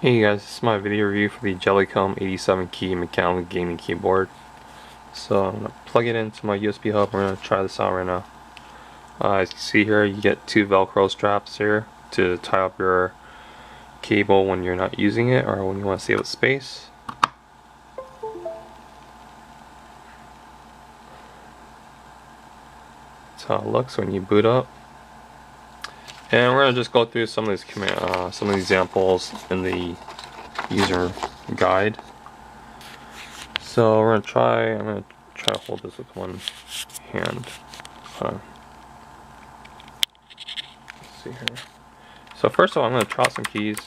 Hey guys, this is my video review for the Jellycomb 87 key mechanical gaming keyboard. So I'm going to plug it into my USB hub. We're going to try this out right now. As you can see here, you get two Velcro straps here to tie up your cable when you're not using it or when you want to save space. That's how it looks when you boot up. And we're going to just go through some of these some of the examples in the user guide. So I'm going to try to hold this with one hand. Let's see here. So first of all, I'm going to try some keys.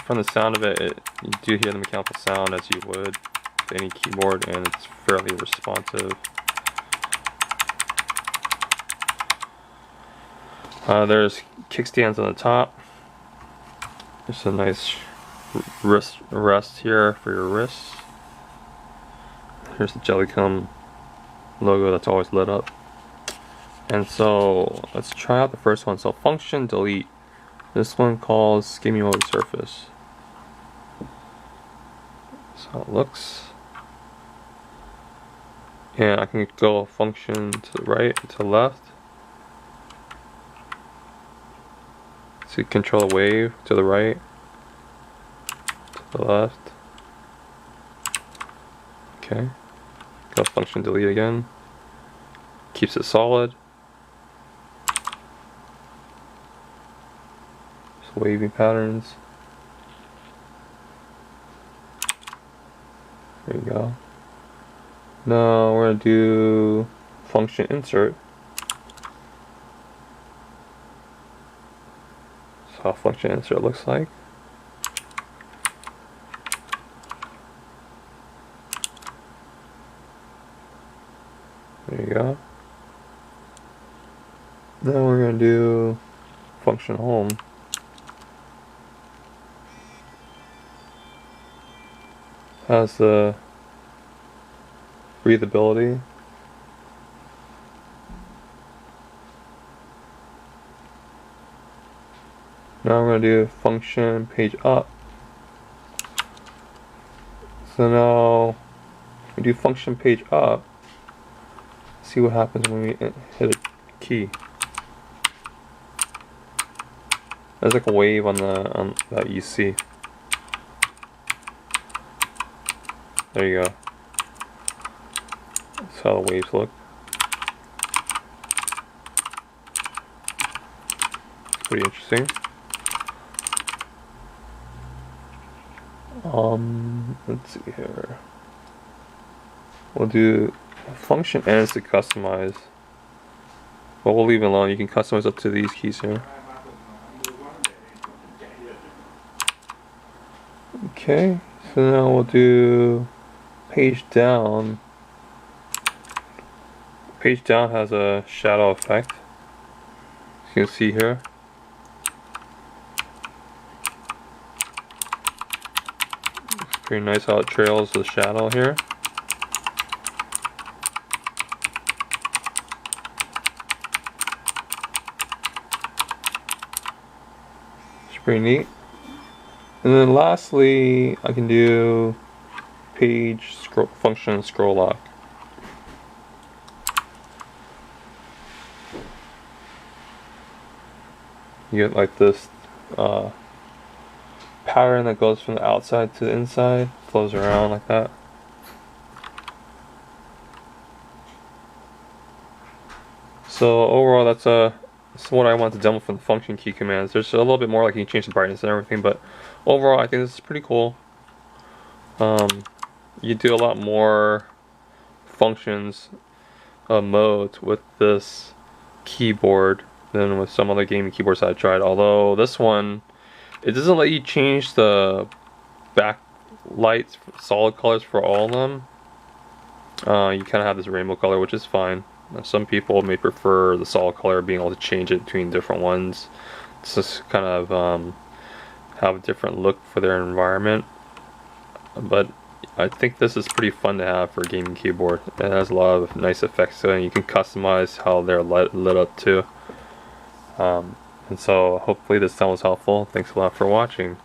From the sound of it, you do hear the mechanical sound as you would with any keyboard, and it's fairly responsive. There's kickstands on the top. There's a nice rest here for your wrists. Here's the Jellycomb logo that's always lit up. And so let's try out the first one. So function delete. This one calls skimming over surface. That's how it looks. And I can go function to the right, to the left. So you control the wave to the right, to the left. Okay. Go function delete again. Keeps it solid. Just wavy patterns. There you go. Now we're going to do function insert. That's how function insert looks like. There you go. Now we're going to do function home. Has the breathability. Now I'm going to do function page up. So now we do function page up. See what happens when we hit a key. There's like a wave on that you see. There you go. That's how the waves look. It's pretty interesting. Let's see here. We'll do function ends to customize. But we'll leave it alone. You can customize up to these keys here. Okay, so now we'll do page down. Page down has a shadow effect. As you can see here. It's pretty nice how it trails the shadow here. It's pretty neat. And then lastly, I can do page function scroll lock. You get like this pattern that goes from the outside to the inside, flows around like that. So overall, that's what I want to demo from the function key commands. There's a little bit more, like you can change the brightness and everything, but overall I think this is pretty cool. You do a lot more functions modes with this keyboard than with some other gaming keyboards I've tried. Although this one, it doesn't let you change the backlights, solid colors for all of them. You kind of have this rainbow color, which is fine. Some people may prefer the solid color, being able to change it between different ones. It's just kind of have a different look for their environment. But I think this is pretty fun to have for a gaming keyboard. It has a lot of nice effects to it, and you can customize how they're lit up too. And so hopefully this time was helpful. Thanks a lot for watching.